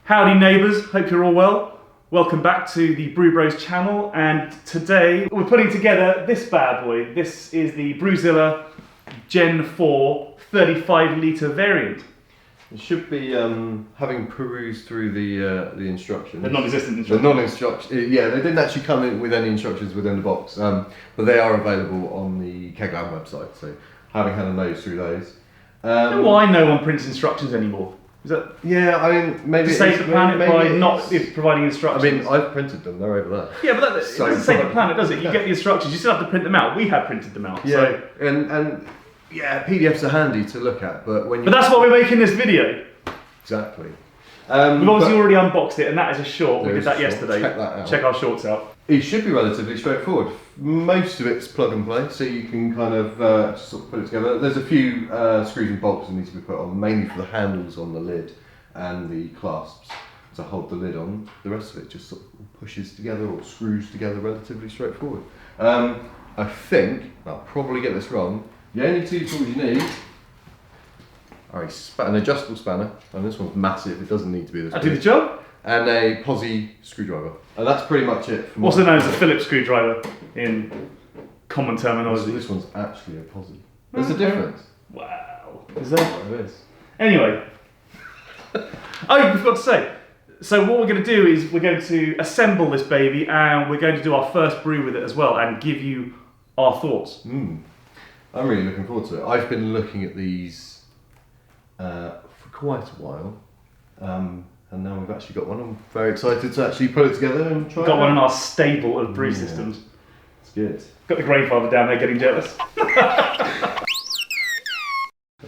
Howdy neighbours, hope you're all well. Welcome back to the Brew Bros channel, and today we're putting together this bad boy. This is the BrewZilla Gen 4 35 litre variant. You should be having perused through the instructions. The non-existent instructions. The non-instructions. Yeah, they didn't actually come in with any instructions within the box, but they are available on the KegLand website. So, having had a nose through those. Why no one prints instructions anymore? Is that? Yeah, I mean, maybe to save the planet by not providing instructions. I mean, I've printed them. They're over there. Yeah, but it doesn't save the planet, does it? You get the instructions. You still have to print them out. We have printed them out. Yeah, so. and yeah, PDFs are handy to look at, but when you... But that's what we're making this video. Exactly. We've obviously already unboxed it, and that is a short. We did that yesterday. Check that out. Check our shorts out. It should be relatively straightforward. Most of it's plug and play, so you can kind of just sort of put it together. There's a few screws and bolts that need to be put on, mainly for the handles on the lid and the clasps to hold the lid on. The rest of it just sort of pushes together or screws together, relatively straightforward. I think, I'll probably get this wrong, the only two tools you need are an adjustable spanner, and this one's massive, it doesn't need to be this big. Do the job? And a posi screwdriver. And that's pretty much it. Also known as a Phillips screwdriver in common terminology. So this one's actually a posi. There's a difference. Wow. Is there? There is. Anyway. Oh, we forgot to say. So what we're going to do is we're going to assemble this baby, and we're going to do our first brew with it as well, and give you our thoughts. I'm really looking forward to it. I've been looking at these for quite a while. And now we've actually got one. I'm very excited to actually put it together and try it. Got one in our stable of brew systems. It's good. Got the grandfather down there getting jealous.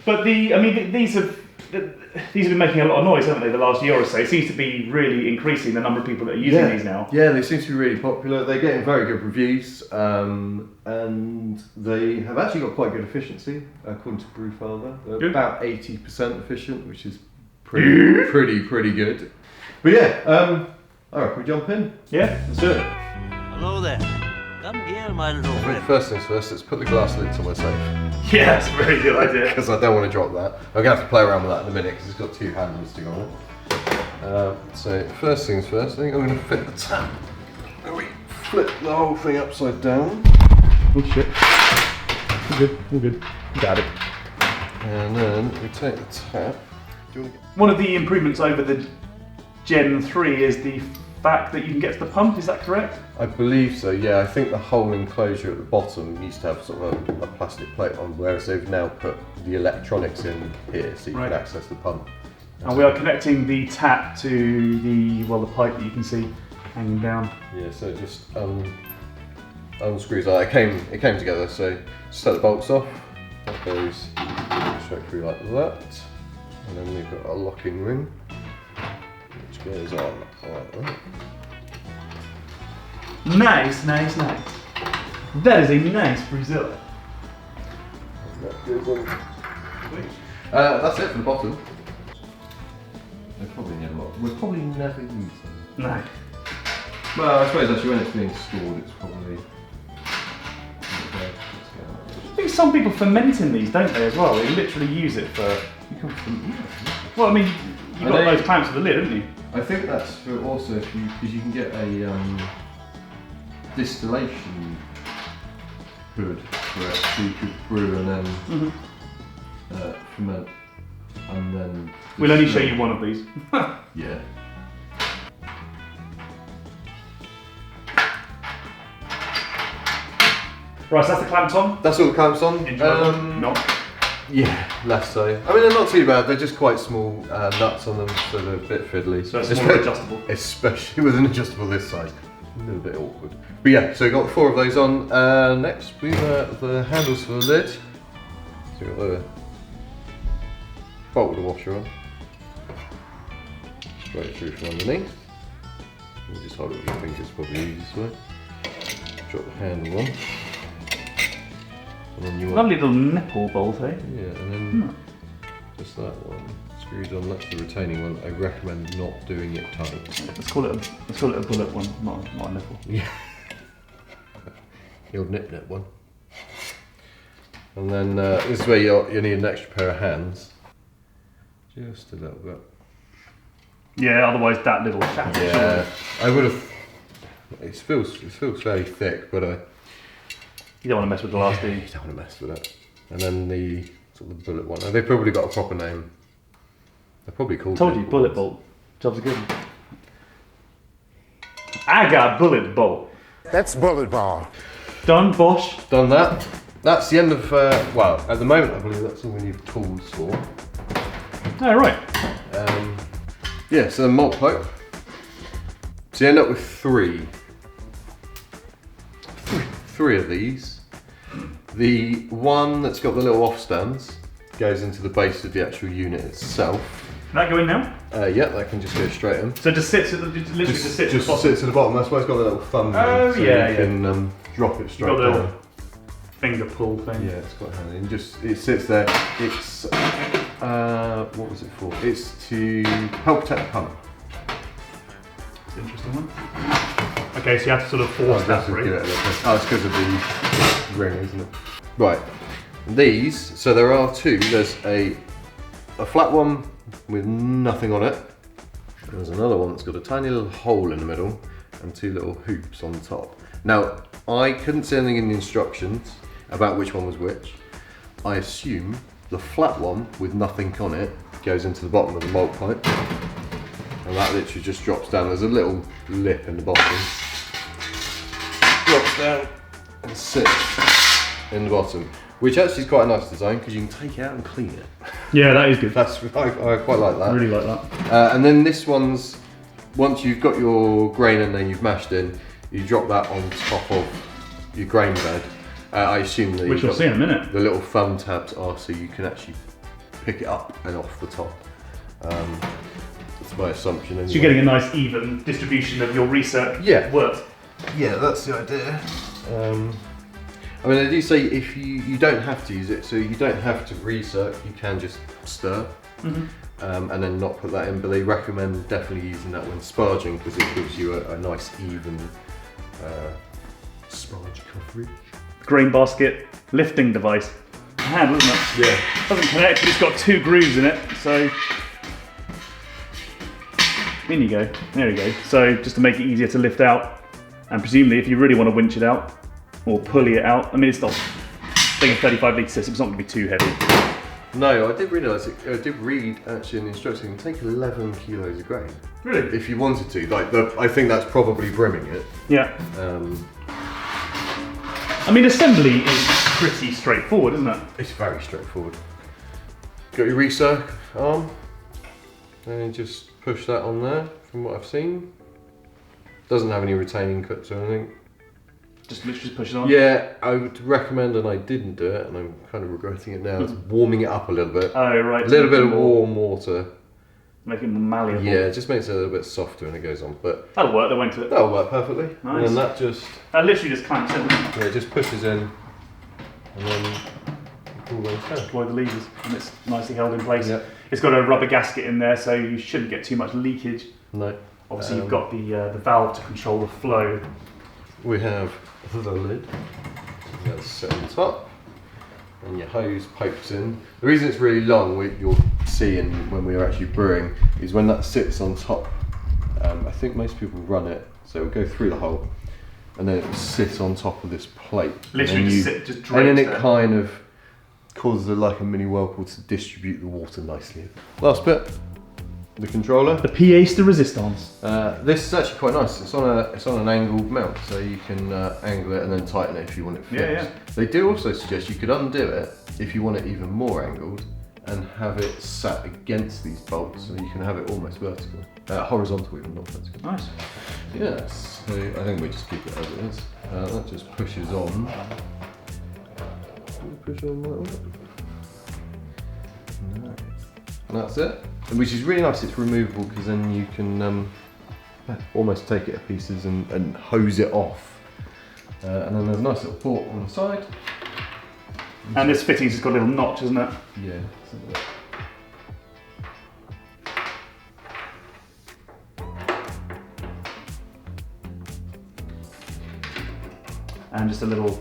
But these have been making a lot of noise, haven't they, the last year or so? It seems to be really increasing the number of people that are using these now. Yeah, they seem to be really popular. They're getting very good reviews, and they have actually got quite good efficiency, according to Brewfather. They're about 80% efficient, which is pretty good. But yeah, alright, can we jump in? Yeah, let's do it. Hello there. Come here, my little friend. First things first, let's put the glass lid somewhere safe. Yeah, that's a very good idea. Because I don't want to drop that. I'm going to have to play around with that in a minute because it's got two handles to go on it. So first things first, I think I'm going to fit the tap. And we flip the whole thing upside down. Oh shit. We're good. Got it. And then we take the tap. One of the improvements over the Gen 3 is the fact that you can get to the pump, is that correct? I believe so, yeah. I think the whole enclosure at the bottom used to have sort of a plastic plate on, whereas they've now put the electronics in here so you can access the pump. And we are connecting the tap to the pipe that you can see hanging down. Yeah, so it just unscrews that. It came together, so just take the bolts off. That goes straight through like that. And then we've got a locking ring, which goes on like that. Nice. That is a nice BrewZilla. That goes on. That's it for the bottom. We'll probably never use them. No. Well, I suppose actually when it's being stored, it's probably... I think some people ferment in these, don't they, as well? They literally use it for... Well, I mean, you've got those clamps for the lid, haven't you? I think that's for also because you can get a distillation hood for it, so you could brew and then ferment, and then... We'll only show you one of these. Yeah. Right, so that's the clamps on? That's all the clamps on. No. Yeah, less so. I mean, they're not too bad. They're just quite small nuts on them, so they're a bit fiddly. So it's more adjustable. Especially with an adjustable this size. A little bit awkward. But yeah, so we've got 4 of those on. Next, we have the handles for the lid. So we've got the bolt with the washer on. Straight through from underneath. You just hold it with your fingers, probably the easiest way. Drop the handle on. And then you Lovely little nipple bolt, eh? Yeah, and then just that one screws on. That's the retaining one. I recommend not doing it tight. Let's call it a bullet one, not a nipple. Yeah. The old nip one. And then this is where you need an extra pair of hands. Just a little bit. Yeah, otherwise that little shatter. Yeah, I would have. It feels fairly thick, but You don't want to mess with the last D. you don't want to mess with it. And then the sort of the bullet one. They've probably got a proper name. They're probably called. Told you, bullet bolt. Job's a good one. I got bullet bolt. That's bullet ball. Done, Bosch. Done that. That's the end of. Well, at the moment, I believe that's all we need tools for. Oh, right. Yeah, so the malt pipe. So you end up with three of these. The one that's got the little off stands goes into the base of the actual unit itself. Can that go in now? Yeah, that can just go straight in. So it just sits at the, literally just sits at the bottom. sits at the bottom. That's why it's got a little thumb. Oh, so yeah, you can drop it straight Got a little down. finger pull thing. Yeah, it's quite handy. And it sits there. It's what was it for? It's to help protect the pump. It's an interesting one. Okay, so you have to sort of force that through. Oh, it's because of the ring, isn't it? Right. These. So there are two. There's a flat one with nothing on it. There's another one that's got a tiny little hole in the middle and two little hoops on the top. Now, I couldn't see anything in the instructions about which one was which. I assume the flat one with nothing on it goes into the bottom of the malt pipe, and that literally just drops down. There's a little lip in the bottom, drops down and sits in the bottom, which actually is quite a nice design because you can take it out and clean it. Yeah, that is good. I quite like that. I really like that. And then this one's, once you've got your grain and then you've mashed in, you drop that on top of your grain bed. I assume that Which we'll see in a minute. the little thumb tabs are so you can actually pick it up and off the top. That's my assumption. Anyway. So you're getting a nice even distribution of your research work. Yeah, that's the idea. I mean, they do say if you don't have to use it, so you don't have to recirc, you can just stir and then not put that in, but they recommend definitely using that when sparging because it gives you a nice even sparge coverage. Grain basket lifting device. Hand, isn't it? Yeah. Doesn't connect, but it's got two grooves in it, so in you go. There you go. So just to make it easier to lift out, and presumably if you really want to winch it out or pulley it out, I mean it's not taking 35 litre system, it's not going to be too heavy. No, I did realise it. I did read actually in the instructions you can take 11 kilos of grain. Really? If you wanted to, like I think that's probably brimming it. Yeah. I mean, assembly is pretty straightforward, isn't it? It's very straightforward. Got your recirc arm, and you just push that on there. From what I've seen, doesn't have any retaining clips or anything. Just literally push it on? Yeah, I would recommend, and I didn't do it, and I'm kind of regretting it now, is warming it up a little bit. Oh, right. A little bit of warm water. Make it more malleable. Yeah, it just makes it a little bit softer when it goes on, but That'll work, won't it? that'll work perfectly. Nice. And then that just, That literally just clamps in. yeah, it just pushes in, and then all goes down. Deploy the levers, and it's nicely held in place. Yep. It's got a rubber gasket in there, so you shouldn't get too much leakage. No. Obviously, you've got the valve to control the flow. We have the lid that's set on top, and your hose pokes in. The reason it's really long, you'll see when we're actually brewing, is when that sits on top. I think most people run it, so it'll go through the hole, and then it'll sit on top of this plate. Literally and just sit, just and draped then it there. kind of causes like a mini whirlpool to distribute the water nicely. Last bit, the controller. The pièce de résistance. This is actually quite nice. It's on an angled mount, so you can angle it and then tighten it if you want it fixed. Yeah. They do also suggest you could undo it if you want it even more angled and have it sat against these bolts, so you can have it almost vertical, horizontal even, not vertical. Nice. Yes. So I think we just keep it as it is. That just pushes on. Push on like that. Nice. And that's it. Which is really nice, it's removable because then you can almost take it to pieces and hose it off. And then there's a nice little port on the side. And this fitting's just got a little notch, isn't it? Yeah. And just a little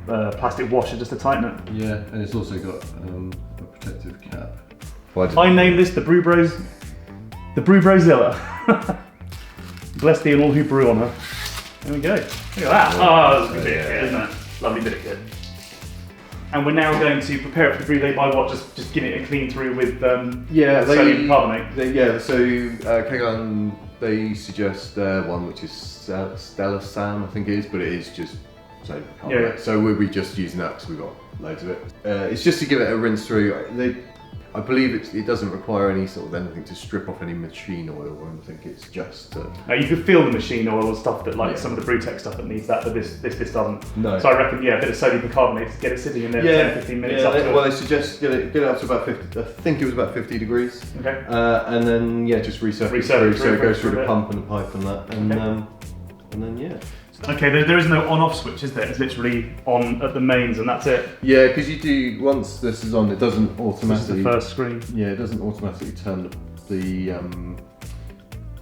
plastic washer just to tighten it. Yeah, and it's also got a protective cap. I named this the BrewZilla. Bless thee and all who brew on her. There we go. Look at that. Oh, that's a bit of kit, isn't it? Lovely bit of kit. And we're now going to prepare it for the brew day by what? Just giving it a clean through with sodium carbonate. So KegLand, they suggest one which is Stella Sam, I think it is, but it is just sodium carbonate. So we'll be just using that because we've got loads of it. It's just to give it a rinse through. I believe it doesn't require any sort of anything to strip off any machine oil or anything. It's just. You could feel the machine oil or stuff that, like some of the BrewTech stuff that needs that, but this doesn't. No. So I reckon, a bit of sodium bicarbonate to get it sitting in there for 10-15 minutes. Well, they suggest get it up to about 50. I think it was about 50 degrees. Okay. And then just recirculate through, so it goes through the pump and the pipe and that, and then Okay, there is no on-off switch, is there? It's literally on at the mains and that's it. Yeah, because you do, once this is on, it doesn't automatically. This is the first screen. Yeah, it doesn't automatically turn the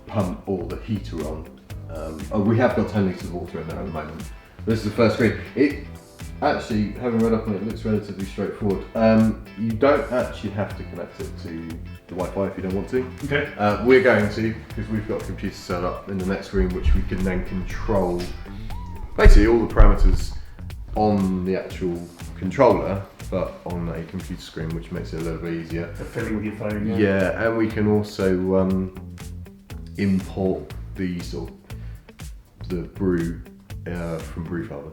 pump or the heater on. We have got 10 litres of water in there at the moment. This is the first screen. It actually, having read up on it, looks relatively straightforward. You don't actually have to connect it to the Wi-Fi if you don't want to. Okay. We're going to, because we've got a computer set up in the next room which we can then control basically all the parameters on the actual controller, but on a computer screen, which makes it a little bit easier. The filling with your phone. Yeah, and we can also import the brew from BrewZilla.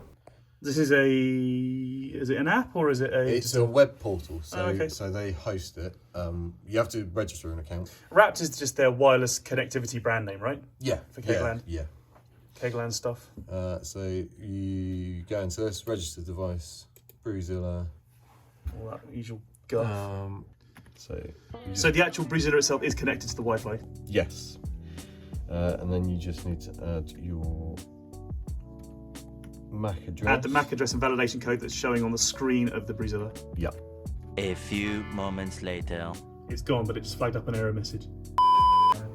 This is is it an app or is it a? It's a web portal, so okay. so they host it. You have to register an account. Wrapped is just their wireless connectivity brand name, right? Yeah, For KegLand. Yeah. KegLand stuff. So you go into this, register device, BrewZilla. All that usual guff. So the actual BrewZilla itself is connected to the Wi-Fi. yes, and then you just need to add your MAC address. Add the MAC address and validation code that's showing on the screen of the BrewZilla. Yep. A few moments later. It's gone, but it just flagged up an error message.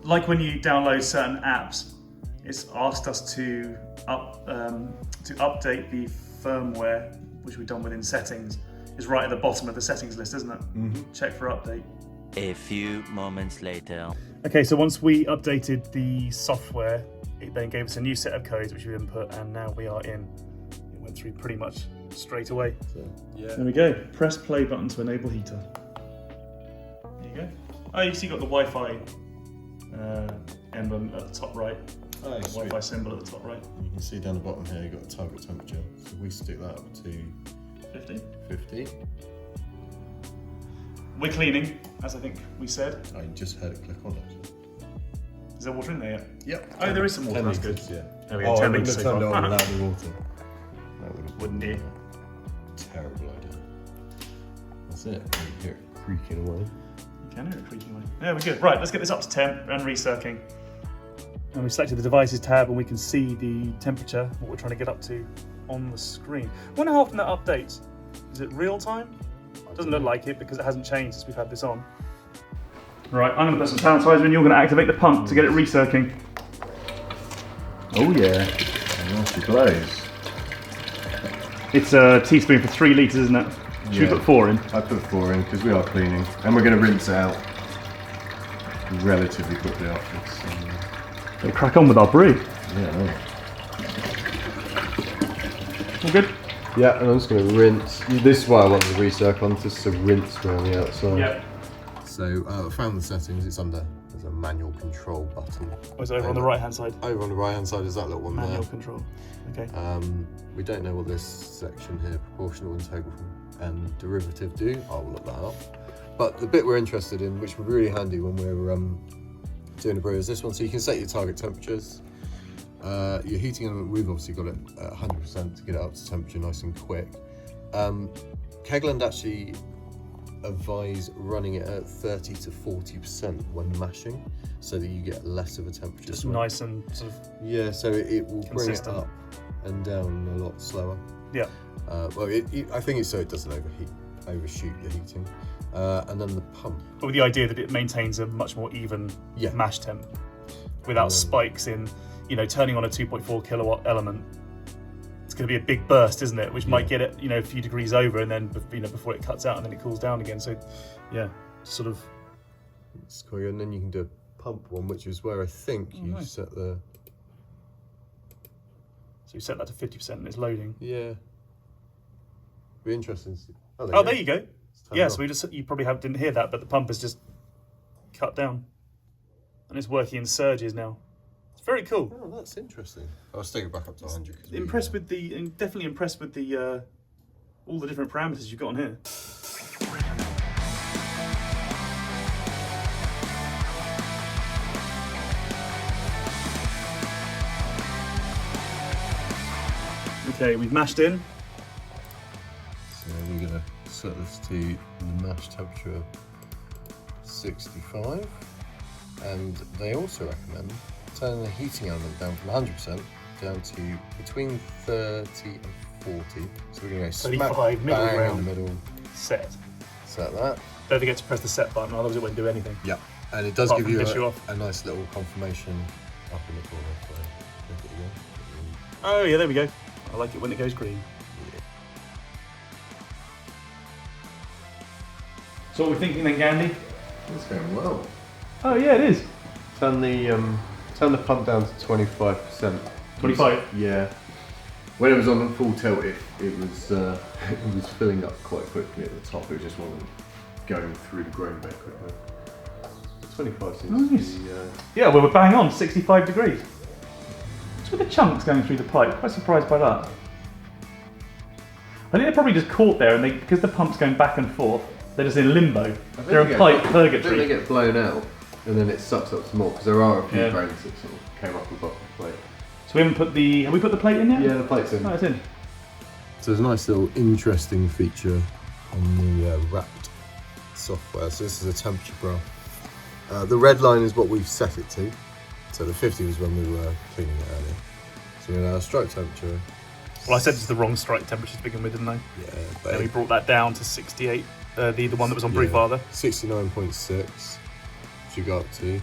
Like when you download certain apps, it's asked us to update the firmware, which we've done within settings. Is right at the bottom of the settings list, isn't it? Mm-hmm. Check for update. A few moments later. Okay, so once we updated the software, it then gave us a new set of codes which we input, and now we are in. It went through pretty much straight away. So, yeah. There we go. Press play button to enable heater. There you go. Oh, you see, got the Wi-Fi emblem at the top right. Oh, the Wi-Fi symbol at the top right. You can see down the bottom here, you've got a target temperature. So we stick that up to 50. We're cleaning, as I think we said. I just heard it click on it. Is there water in there yet? Yep. Oh, there is some water. 10 That's litres, good. Yeah. There we go. 10 I litres wouldn't so have turned it far. on without the water. That Wouldn't you? Terrible idea. That's it. You hear it creaking away. You can hear it creaking away. There we go. Right, let's get this up to temp and recircling. And we've selected the devices tab and we can see the temperature, what we're trying to get up to on the screen. I wonder how often that updates. Is it real time? Doesn't look like it because it hasn't changed since we've had this on. Right, I'm going to put some sanitizer in, you're going to activate the pump to get it recircling. Oh yeah, and there she blows. It's a teaspoon for 3 litres, isn't it? Should we put 4 in? I put 4 in because we are cleaning, and we're going to rinse it out relatively quickly afterwards. We'll crack on with our brew. Yeah. All good? Yeah, and I'm just going to rinse. This is why I wanted to recircle on, just to rinse around the outside. Yeah. So I found the settings. It's under. There's a manual control button. Oh, it's over on the right hand side. Over on the right hand side is that little one Manual there. control. Okay. We don't know what this section here, proportional, integral, and derivative do. I will look that up. But the bit we're interested in, which would be really handy when we're doing a brew, is this one. So you can set your target temperatures. Your heating element, we've obviously got it at 100% to get it up to temperature nice and quick. KegLand actually advise running it at 30 to 40% when mashing, so that you get less of a temperature Just swing. nice and sort of. Yeah, so it will bring it consistent. up and down a lot slower. Yeah. Well, I think it's so it doesn't overshoot the heating. And then the pump. But with the idea that it maintains a much more even mash temp without spikes in, turning on a 2.4 kilowatt element. It's going to be a big burst, isn't it? Which might get it, a few degrees over, and then before it cuts out, and then it cools down again. So, yeah, sort of It's quite good. And then you can do a pump one, which is where I think you nice. set the... So you set that to 50% and it's loading. Yeah. Be interesting to see. Oh, there you go. Yeah, off. so you probably didn't hear that, but the pump is just cut down. And it's working in surges now. It's very cool. Oh, that's interesting. I'll stick it back up to 100. Definitely impressed with the all the different parameters you've got on here. Okay, we've mashed in. So we're going to set this to the mash temperature 65. And they also recommend turning the heating element down from 100% down to between 30 and 40. So we're going to go smack 35, middle bang ground. in the middle. Set. Set that. Don't forget to press the set button, otherwise it won't do anything. Yeah. And it does Apart give you from piss you off. a nice little confirmation up in the corner. So look at it again. Oh yeah, there we go. I like it when it goes green. Yeah. So what we're thinking then, Gandhi? It's going well. Oh yeah, it is. Turn the pump down to 25%. 25? Yeah. When it was on full tilt, it was it was filling up quite quickly at the top. It just wasn't going through the grain bed quickly. 25 seems Nice. to be. Yeah, well, we're bang on, 65 degrees. What's with the chunks going through the pipe? Quite surprised by that. I think they're probably just caught there, and because the pump's going back and forth, they're just in limbo. They're in pipe Then purgatory. they get blown out, and then it sucks up some more because there are a few Yeah. grains that sort of came off the bottom of the plate. So we haven't put have we put the plate in yet? Yeah, the plate's in. Oh, it's in. So there's a nice little interesting feature on the wrapped software. So this is a temperature graph. The red line is what we've set it to. So the 50 was when we were cleaning it earlier. So we're now strike temperature. Well, I said it's the wrong strike temperature to begin with, didn't I? Yeah, Then we brought that down to 68. The one that was on yeah, Brewfather. 69.6, which we got up to.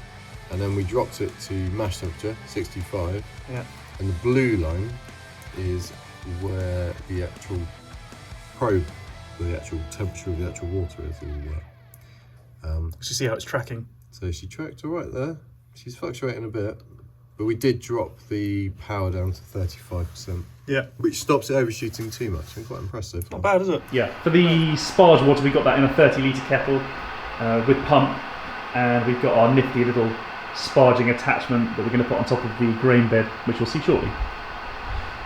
And then we dropped it to mash temperature, 65. Yeah. And the blue line is where the actual probe, the actual temperature of the actual water is. Let's just see how it's tracking. So she tracked all right there. She's fluctuating a bit, but we did drop the power down to 35%, Yeah. which stops it overshooting too much. I'm quite impressed so far. Not bad, is it? Yeah. For the sparge water, we got that in a 30-litre kettle with pump, and we've got our nifty little sparging attachment that we're going to put on top of the grain bed, which we'll see shortly.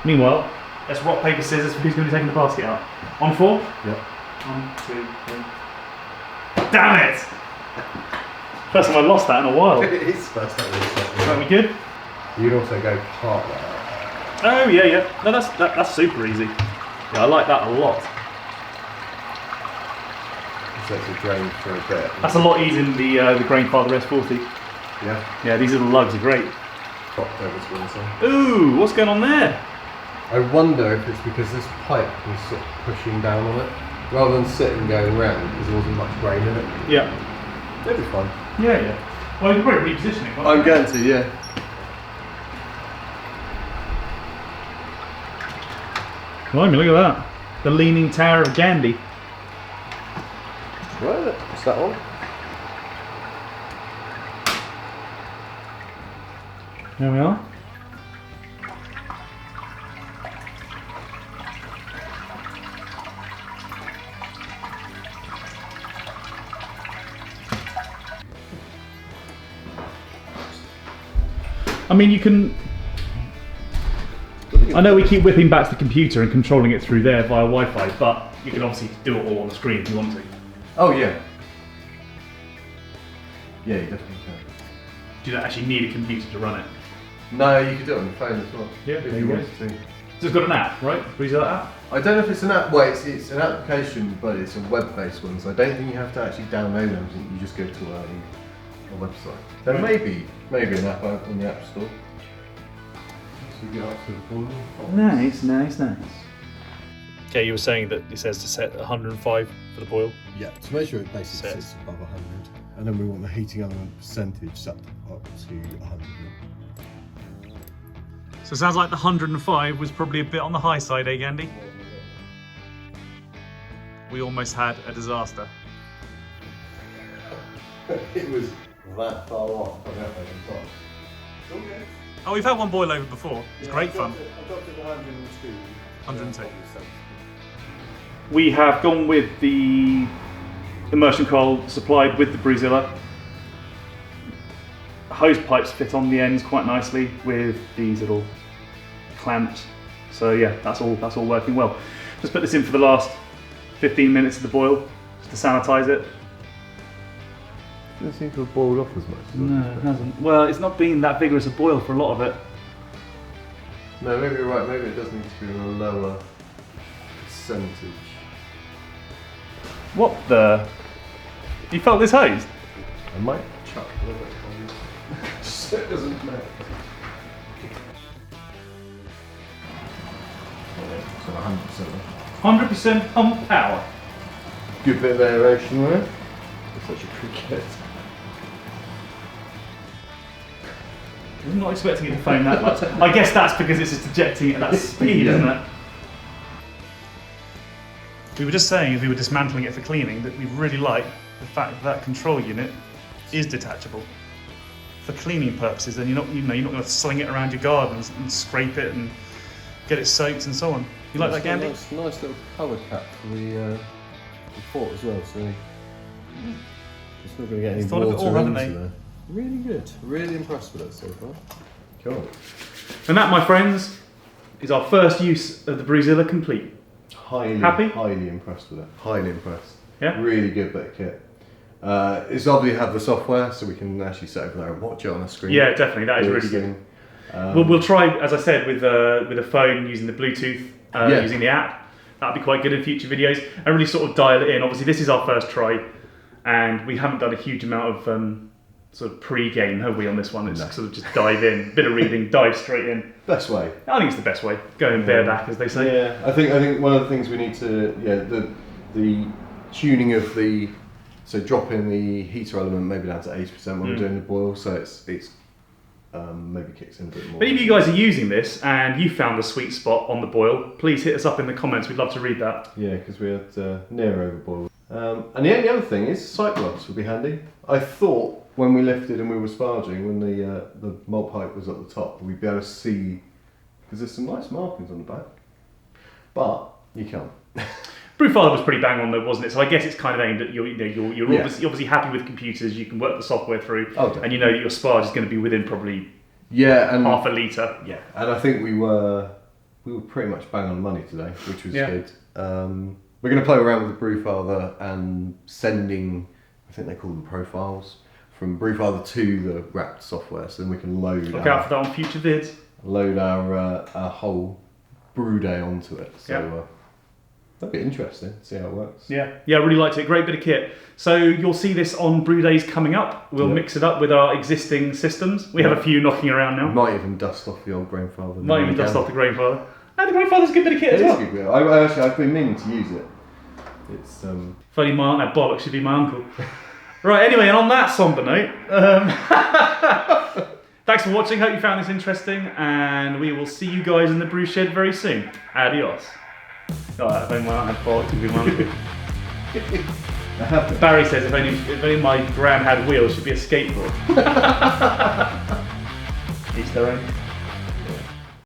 Meanwhile, let's rock, paper, scissors for who's going to be taking the basket out. On 4? Yep. 1, 2, 3. Damn it! First time I lost that in a while. It is first time Are we good? You'd also go part that. Oh yeah, yeah. No, that's super easy. Yeah, I like that a lot. So it's a drain for a bit. That's a lot easier than the Grainfather S40. Yeah. Yeah, these little lugs are great. Popped over to one side. Ooh, what's going on there? I wonder if it's because this pipe was sort of pushing down on it, rather than sitting going round because there wasn't much grain in it. Yeah. It'll be fine. Yeah, yeah. Well, you can probably reposition it, can't you? I'm going to, yeah. Blimey, look at that. The Leaning Tower of Gandhi. Right, what's that one? There we are. I mean, you can... I know we keep whipping back to the computer and controlling it through there via Wi-Fi, but you can obviously do it all on the screen if you want to. Oh, yeah. Yeah, you definitely can. You don't actually need a computer to run it. No, you could do it on your phone as well. Yeah, if there you you go. wanted to. So it's got an app, right? BrewZilla app? I don't know if it's an app. Well, it's an application, but it's a web-based one, so I don't think you have to actually download anything. You just go to a website. There may be an app out on the App Store. So you get up to the corner. Nice, nice, nice. Okay, you were saying that it says to set 105 for the boil. Yeah, to make sure it basically Set. sits above 100. And then we want the heating element percentage set up to 100. So it sounds like the 105 was probably a bit on the high side, eh, Gandhi? We almost had a disaster. it was that far off. Oh, we've had one boil over before. It's great fun. I dropped it to 102. 102. We have gone with the immersion coil supplied with the BrewZilla. Hose pipes fit on the ends quite nicely with these little clamps. So yeah, that's all working well. Just put this in for the last 15 minutes of the boil, just to sanitize it. Doesn't seem to have boiled off as much. No, it hasn't. Well, it's not been that vigorous a boil for a lot of it. No, maybe you're right. Maybe it does need to be on a lower percentage. What the? You felt this hose? I might chuck a little bit on you. So it doesn't melt. So 100%. 100% pump power. Good bit of aeration there. It's such a cricket. I'm not expecting it to foam that much. I guess that's because it's just ejecting at that speed, isn't it? We were just saying, as we were dismantling it for cleaning, that we really like the fact that control unit is detachable. For cleaning purposes, then you're not going to sling it around your gardens and scrape it and get it soaked and so on. You like that, Gambit? Nice little cover cap for the fort as well, so it's not going to get any Thought of it all, water haven't into they? there. Really good. Really impressed with it so far. Cool. And that, my friends, is our first use of the BrewZilla complete. Happy? Highly impressed with it. Highly impressed. Yeah? Really good bit of kit. It's lovely to have the software so we can actually sit over there and watch it on the screen. Yeah, definitely. That is really good. We'll try, as I said, with a phone using the Bluetooth, using the app. That'd be quite good in future videos. And really sort of dial it in. Obviously, this is our first try, and we haven't done a huge amount of sort of pre-game, have we, on this one? It's sort of just dive in, bit of reading, dive straight in. Best way. I think it's the best way. Going bareback, as they say. Yeah, I think one of the things we need to the tuning of the dropping the heater element maybe down to 80% when we're doing the boil, so it's maybe kicks in a bit more. But if you guys are using this and you found the sweet spot on the boil, please hit us up in the comments. We'd love to read that. Yeah, because we had near overboil. And the other thing is sight gloves would be handy. I thought when we lifted and we were sparging, when the malt pipe was at the top, we'd be able to see, because there's some nice markings on the back, but you can't. Brewfather was pretty bang on though, wasn't it? So I guess it's kind of aimed at you're obviously happy with computers. You can work the software through, and you know that your sparge is going to be within probably and half a litre. Yeah, and I think we were pretty much bang on the money today, which was good. We're going to play around with the Brewfather and sending, I think they call them profiles, from Brewfather to the wrapped software, so then we can load. Look out for that on future vids. Load our whole brew day onto it. So that'd be interesting. See how it works. Yeah, I really liked it. Great bit of kit. So you'll see this on brew days coming up. We'll mix it up with our existing systems. We have a few knocking around now. Might even dust off the old Grainfather. Might even dust off the Grainfather. And the Grainfather's a good bit of kit as well. It is a good bit. I've been meaning to use it. It's If only my aunt had bollocks, should be my uncle. Right, anyway, and on that somber note, thanks for watching. Hope you found this interesting, and we will see you guys in the brew shed very soon. Adios. Oh, if only my aunt had bollocks, should be my uncle. Barry says if only my gran had wheels, should be a skateboard. Each their own.